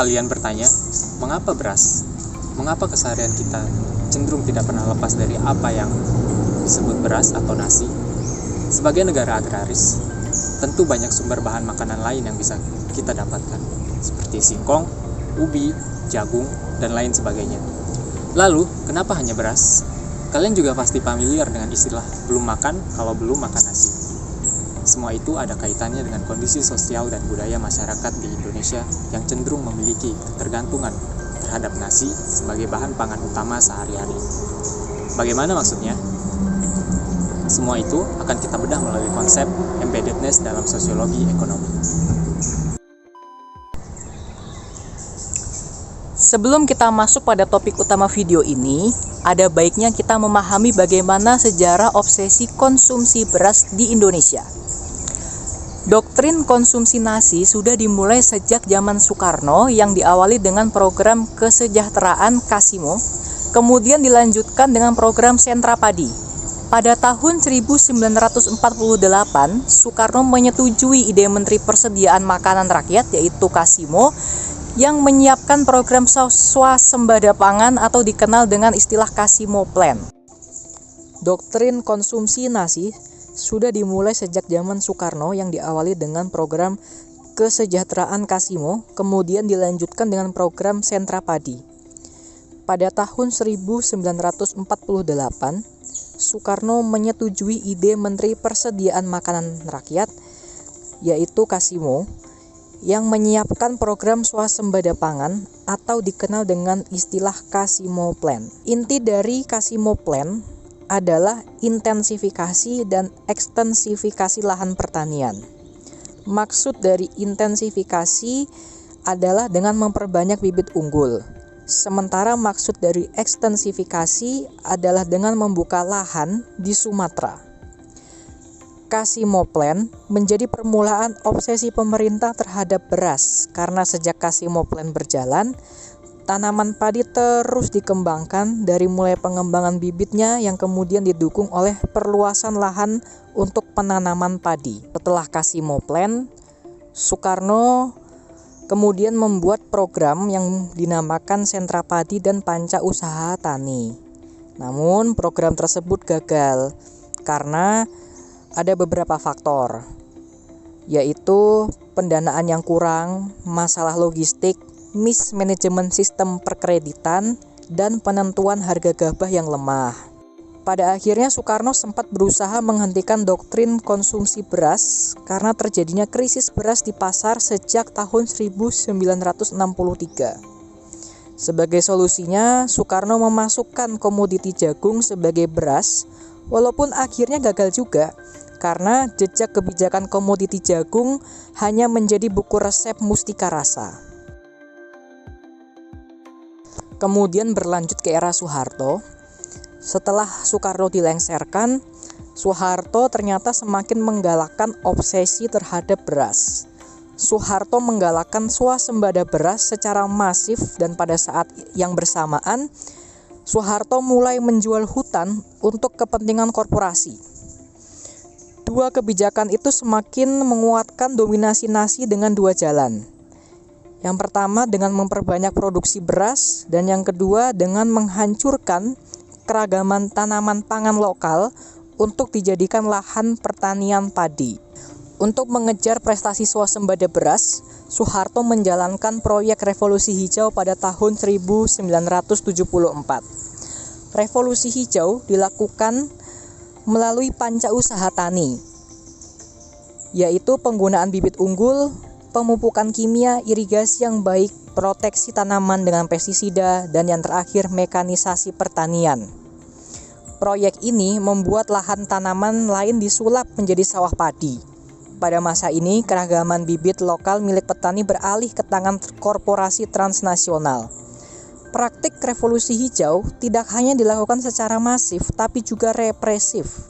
kalian bertanya, mengapa beras? Mengapa keseharian kita cenderung tidak pernah lepas dari apa yang disebut beras atau nasi? Sebagai negara agraris, tentu banyak sumber bahan makanan lain yang bisa kita dapatkan, seperti singkong, ubi, jagung, dan lain sebagainya. Lalu, kenapa hanya beras? Kalian juga pasti familiar dengan istilah belum makan kalau belum makan nasi. Semua itu ada kaitannya dengan kondisi sosial dan budaya masyarakat di Indonesia yang cenderung memiliki ketergantungan terhadap nasi sebagai bahan pangan utama sehari-hari. Bagaimana maksudnya? Semua itu akan kita bedah melalui konsep embeddedness dalam sosiologi ekonomi. Sebelum kita masuk pada topik utama video ini, ada baiknya kita memahami bagaimana sejarah obsesi konsumsi beras di Indonesia. Doktrin konsumsi nasi sudah dimulai sejak zaman Soekarno yang diawali dengan program kesejahteraan Kasimo, kemudian dilanjutkan dengan program sentra padi. Pada tahun 1948, Soekarno menyetujui ide Menteri Persediaan Makanan Rakyat yaitu Kasimo yang menyiapkan program swasembada pangan atau dikenal dengan istilah Kasimo Plan. Doktrin konsumsi nasi sudah dimulai sejak zaman Soekarno yang diawali dengan program kesejahteraan Kasimo, kemudian dilanjutkan dengan program sentra padi. Pada tahun 1948, Soekarno menyetujui ide Menteri Persediaan Makanan Rakyat, yaitu Kasimo, yang menyiapkan program swasembada pangan atau dikenal dengan istilah Kasimo Plan. Inti dari Kasimo Plan adalah intensifikasi dan ekstensifikasi lahan pertanian. Maksud dari intensifikasi adalah dengan memperbanyak bibit unggul. Sementara maksud dari ekstensifikasi adalah dengan membuka lahan di Sumatera. Kasimo Plan menjadi permulaan obsesi pemerintah terhadap beras karena sejak Kasimo Plan berjalan, tanaman padi terus dikembangkan dari mulai pengembangan bibitnya yang kemudian didukung oleh perluasan lahan untuk penanaman padi. Setelah Kasimo Plan, Soekarno kemudian membuat program yang dinamakan Sentra Padi dan Panca Usaha Tani. Namun program tersebut gagal karena ada beberapa faktor, yaitu pendanaan yang kurang, masalah logistik, mismanajemen sistem perkreditan, dan penentuan harga gabah yang lemah. Pada akhirnya Soekarno sempat berusaha menghentikan doktrin konsumsi beras karena terjadinya krisis beras di pasar sejak tahun 1963. Sebagai solusinya, Soekarno memasukkan komoditi jagung sebagai beras, walaupun akhirnya gagal juga karena jejak kebijakan komoditi jagung hanya menjadi buku resep Mustika Rasa. Kemudian berlanjut ke era Soeharto. Setelah Soekarno dilengsarkan, Soeharto ternyata semakin menggalakkan obsesi terhadap beras. Soeharto menggalakkan swasembada beras secara masif dan pada saat yang bersamaan, Soeharto mulai menjual hutan untuk kepentingan korporasi. Dua kebijakan itu semakin menguatkan dominasi nasi dengan dua jalan. Yang pertama dengan memperbanyak produksi beras dan yang kedua dengan menghancurkan keragaman tanaman pangan lokal untuk dijadikan lahan pertanian padi. Untuk mengejar prestasi swasembada beras, Soeharto menjalankan proyek Revolusi Hijau pada tahun 1974. Revolusi Hijau dilakukan melalui Panca Usaha Tani, yaitu penggunaan bibit unggul, pemupukan kimia, irigasi yang baik, proteksi tanaman dengan pestisida, dan yang terakhir mekanisasi pertanian. Proyek ini membuat lahan tanaman lain disulap menjadi sawah padi. Pada masa ini, keragaman bibit lokal milik petani beralih ke tangan korporasi transnasional. Praktik revolusi hijau tidak hanya dilakukan secara masif, tapi juga represif.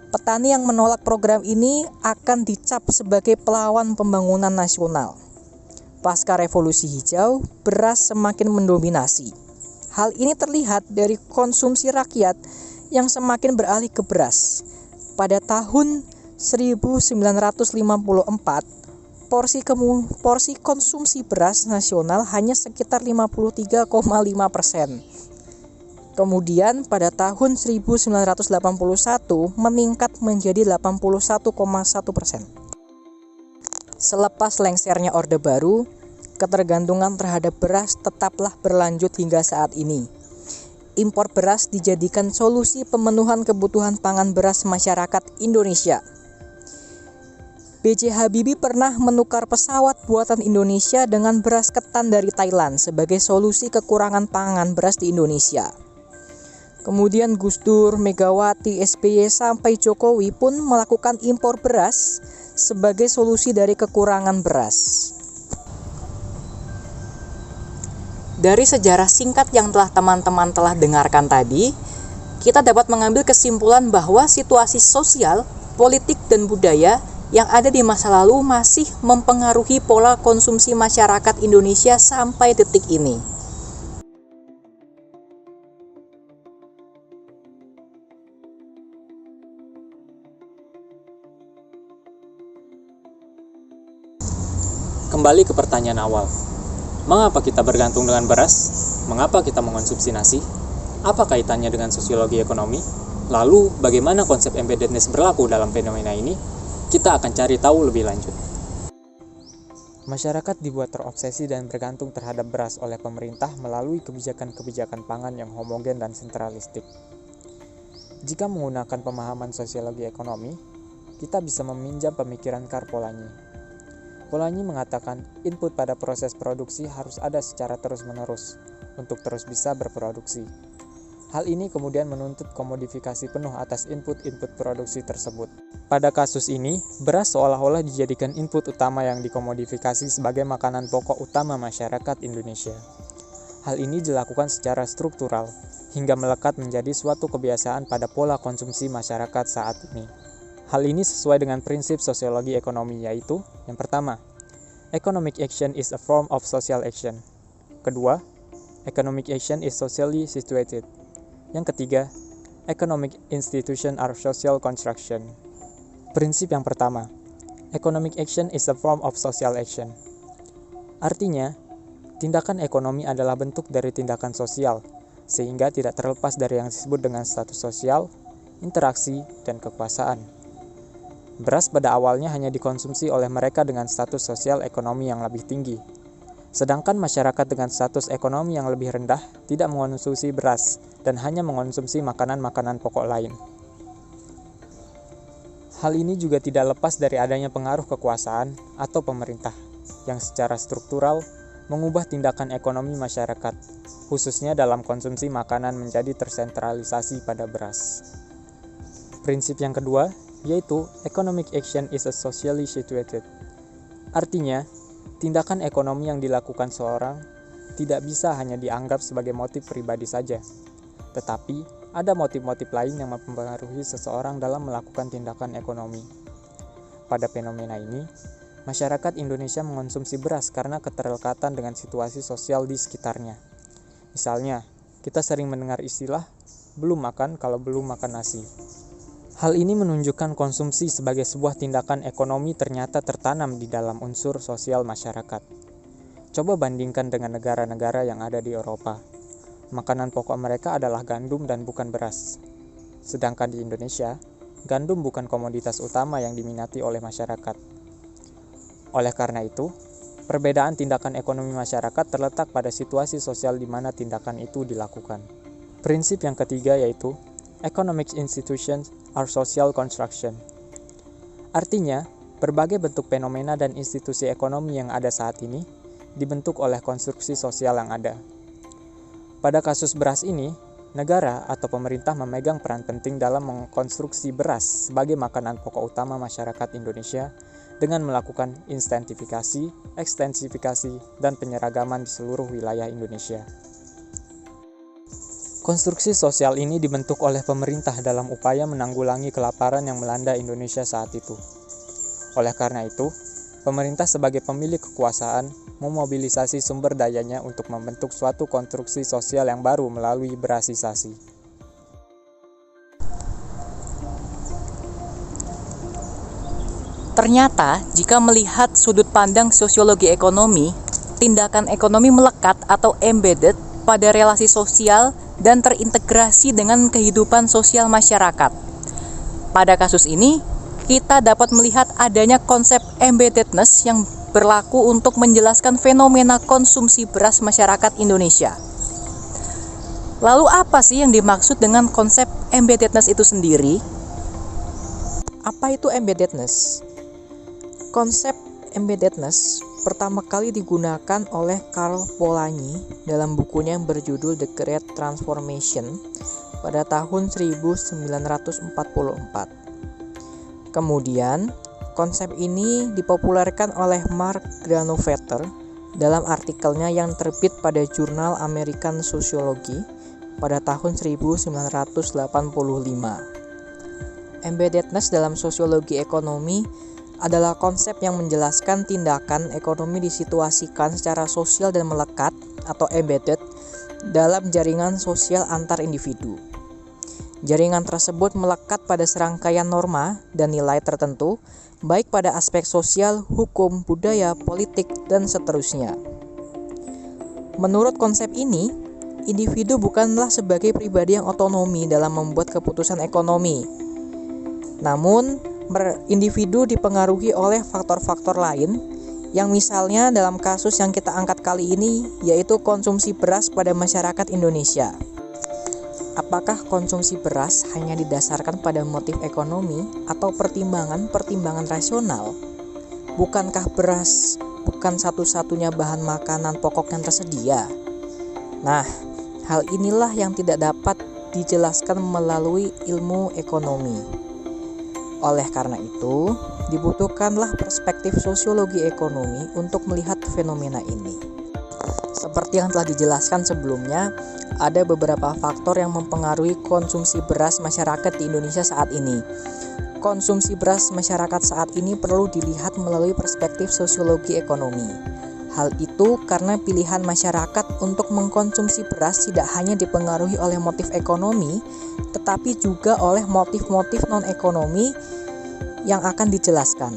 Petani yang menolak program ini akan dicap sebagai pelawan pembangunan nasional. Pasca revolusi hijau, beras semakin mendominasi. Hal ini terlihat dari konsumsi rakyat yang semakin beralih ke beras. Pada tahun 1954, porsi konsumsi beras nasional hanya sekitar 53,5%. Kemudian pada tahun 1981 meningkat menjadi 81,1%. Selepas lengsernya Orde Baru, ketergantungan terhadap beras tetaplah berlanjut hingga saat ini. Impor beras dijadikan solusi pemenuhan kebutuhan pangan beras masyarakat Indonesia. B.J. Habibie pernah menukar pesawat buatan Indonesia dengan beras ketan dari Thailand sebagai solusi kekurangan pangan beras di Indonesia. Kemudian Gus Dur, Megawati, SBY sampai Jokowi pun melakukan impor beras sebagai solusi dari kekurangan beras. Dari sejarah singkat yang teman-teman telah dengarkan tadi, kita dapat mengambil kesimpulan bahwa situasi sosial, politik, dan budaya yang ada di masa lalu masih mempengaruhi pola konsumsi masyarakat Indonesia sampai detik ini. Kembali ke pertanyaan awal. Mengapa kita bergantung dengan beras? Mengapa kita mengonsumsi nasi? Apa kaitannya dengan sosiologi ekonomi? Lalu, bagaimana konsep embeddedness berlaku dalam fenomena ini? Kita akan cari tahu lebih lanjut. Masyarakat dibuat terobsesi dan bergantung terhadap beras oleh pemerintah melalui kebijakan-kebijakan pangan yang homogen dan sentralistik. Jika menggunakan pemahaman sosiologi ekonomi, kita bisa meminjam pemikiran Karl Polanyi. Polanyi mengatakan input pada proses produksi harus ada secara terus-menerus untuk terus bisa berproduksi. Hal ini kemudian menuntut komodifikasi penuh atas input-input produksi tersebut. Pada kasus ini, beras seolah-olah dijadikan input utama yang dikomodifikasi sebagai makanan pokok utama masyarakat Indonesia. Hal ini dilakukan secara struktural, hingga melekat menjadi suatu kebiasaan pada pola konsumsi masyarakat saat ini. Hal ini sesuai dengan prinsip sosiologi ekonomi, yaitu yang pertama, economic action is a form of social action. Kedua, economic action is socially situated. Yang ketiga, economic institution are social construction. Prinsip yang pertama, economic action is a form of social action. Artinya, tindakan ekonomi adalah bentuk dari tindakan sosial, sehingga tidak terlepas dari yang disebut dengan status sosial, interaksi, dan kekuasaan. Beras pada awalnya hanya dikonsumsi oleh mereka dengan status sosial ekonomi yang lebih tinggi. Sedangkan masyarakat dengan status ekonomi yang lebih rendah tidak mengonsumsi beras dan hanya mengonsumsi makanan-makanan pokok lain. Hal ini juga tidak lepas dari adanya pengaruh kekuasaan atau pemerintah yang secara struktural mengubah tindakan ekonomi masyarakat, khususnya dalam konsumsi makanan menjadi tersentralisasi pada beras. Prinsip yang kedua, yaitu economic action is a socially situated. Artinya, tindakan ekonomi yang dilakukan seorang tidak bisa hanya dianggap sebagai motif pribadi saja, tetapi ada motif-motif lain yang mempengaruhi seseorang dalam melakukan tindakan ekonomi. Pada fenomena ini, masyarakat Indonesia mengonsumsi beras karena keterlekatan dengan situasi sosial di sekitarnya. Misalnya, kita sering mendengar istilah, belum makan kalau belum makan nasi. Hal ini menunjukkan konsumsi sebagai sebuah tindakan ekonomi ternyata tertanam di dalam unsur sosial masyarakat. Coba bandingkan dengan negara-negara yang ada di Eropa. Makanan pokok mereka adalah gandum dan bukan beras. Sedangkan di Indonesia, gandum bukan komoditas utama yang diminati oleh masyarakat. Oleh karena itu, perbedaan tindakan ekonomi masyarakat terletak pada situasi sosial di mana tindakan itu dilakukan. Prinsip yang ketiga yaitu economic institutions are social construction. Artinya, berbagai bentuk fenomena dan institusi ekonomi yang ada saat ini dibentuk oleh konstruksi sosial yang ada. Pada kasus beras ini, negara atau pemerintah memegang peran penting dalam mengkonstruksi beras sebagai makanan pokok utama masyarakat Indonesia dengan melakukan instantifikasi, ekstensifikasi, dan penyeragaman di seluruh wilayah Indonesia. Konstruksi sosial ini dibentuk oleh pemerintah dalam upaya menanggulangi kelaparan yang melanda Indonesia saat itu. Oleh karena itu, pemerintah sebagai pemilik kekuasaan memobilisasi sumber dayanya untuk membentuk suatu konstruksi sosial yang baru melalui berasisasi. Ternyata, jika melihat sudut pandang sosiologi ekonomi, tindakan ekonomi melekat atau embedded pada relasi sosial dan terintegrasi dengan kehidupan sosial masyarakat. Pada kasus ini, kita dapat melihat adanya konsep embeddedness yang berlaku untuk menjelaskan fenomena konsumsi beras masyarakat Indonesia. Lalu apa sih yang dimaksud dengan konsep embeddedness itu sendiri? Apa itu embeddedness? Konsep embeddedness pertama kali digunakan oleh Karl Polanyi dalam bukunya yang berjudul The Great Transformation pada tahun 1944. Kemudian, konsep ini dipopulerkan oleh Mark Granovetter dalam artikelnya yang terbit pada jurnal American Sociology pada tahun 1985. Embeddedness dalam sosiologi ekonomi adalah konsep yang menjelaskan tindakan ekonomi disituasikan secara sosial dan melekat atau embedded dalam jaringan sosial antar individu. Jaringan tersebut melekat pada serangkaian norma dan nilai tertentu, baik pada aspek sosial, hukum, budaya, politik, dan seterusnya. Menurut konsep ini, individu bukanlah sebagai pribadi yang otonomi dalam membuat keputusan ekonomi. Namun, individu dipengaruhi oleh faktor-faktor lain yang misalnya dalam kasus yang kita angkat kali ini yaitu konsumsi beras pada masyarakat Indonesia. Apakah konsumsi beras hanya didasarkan pada motif ekonomi atau pertimbangan rasional? Bukankah beras bukan satu-satunya bahan makanan pokok yang tersedia? Nah, hal inilah yang tidak dapat dijelaskan melalui ilmu ekonomi. Oleh karena itu, dibutuhkanlah perspektif sosiologi ekonomi untuk melihat fenomena ini. Seperti yang telah dijelaskan sebelumnya, ada beberapa faktor yang mempengaruhi konsumsi beras masyarakat di Indonesia saat ini. Konsumsi beras masyarakat saat ini perlu dilihat melalui perspektif sosiologi ekonomi. Hal itu karena pilihan masyarakat untuk mengkonsumsi beras tidak hanya dipengaruhi oleh motif ekonomi, tetapi juga oleh motif-motif non-ekonomi yang akan dijelaskan.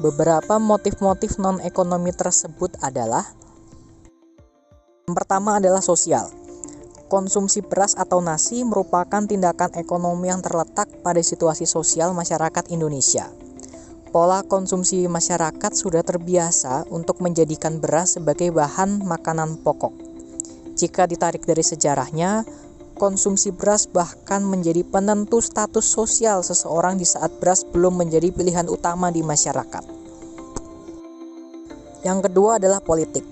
Beberapa motif-motif non-ekonomi tersebut adalah: yang pertama adalah sosial. Konsumsi beras atau nasi merupakan tindakan ekonomi yang terletak pada situasi sosial masyarakat Indonesia. Pola konsumsi masyarakat sudah terbiasa untuk menjadikan beras sebagai bahan makanan pokok. Jika ditarik dari sejarahnya, konsumsi beras bahkan menjadi penentu status sosial seseorang di saat beras belum menjadi pilihan utama di masyarakat. Yang kedua adalah politik.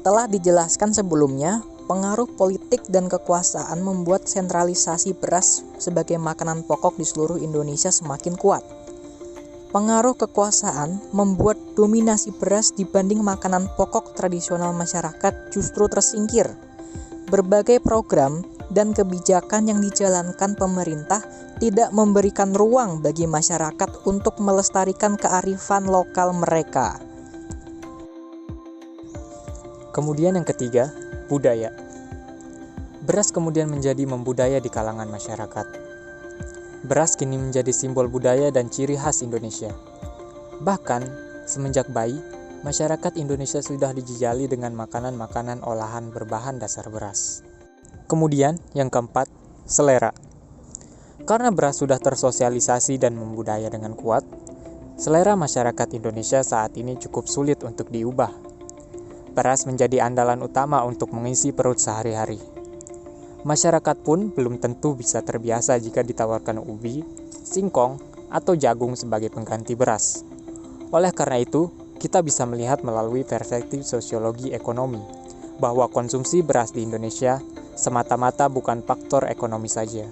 Telah dijelaskan sebelumnya, pengaruh politik dan kekuasaan membuat sentralisasi beras sebagai makanan pokok di seluruh Indonesia semakin kuat. Pengaruh kekuasaan membuat dominasi beras dibanding makanan pokok tradisional masyarakat justru tersingkir. Berbagai program dan kebijakan yang dijalankan pemerintah tidak memberikan ruang bagi masyarakat untuk melestarikan kearifan lokal mereka. Kemudian yang ketiga, budaya. Beras kemudian menjadi membudaya di kalangan masyarakat. Beras kini menjadi simbol budaya dan ciri khas Indonesia. Bahkan, semenjak bayi, masyarakat Indonesia sudah dijejali dengan makanan-makanan olahan berbahan dasar beras. Kemudian, yang keempat, selera. Karena beras sudah tersosialisasi dan membudaya dengan kuat, selera masyarakat Indonesia saat ini cukup sulit untuk diubah. Beras menjadi andalan utama untuk mengisi perut sehari-hari. Masyarakat pun belum tentu bisa terbiasa jika ditawarkan ubi, singkong, atau jagung sebagai pengganti beras. Oleh karena itu, kita bisa melihat melalui perspektif sosiologi ekonomi bahwa konsumsi beras di Indonesia semata-mata bukan faktor ekonomi saja.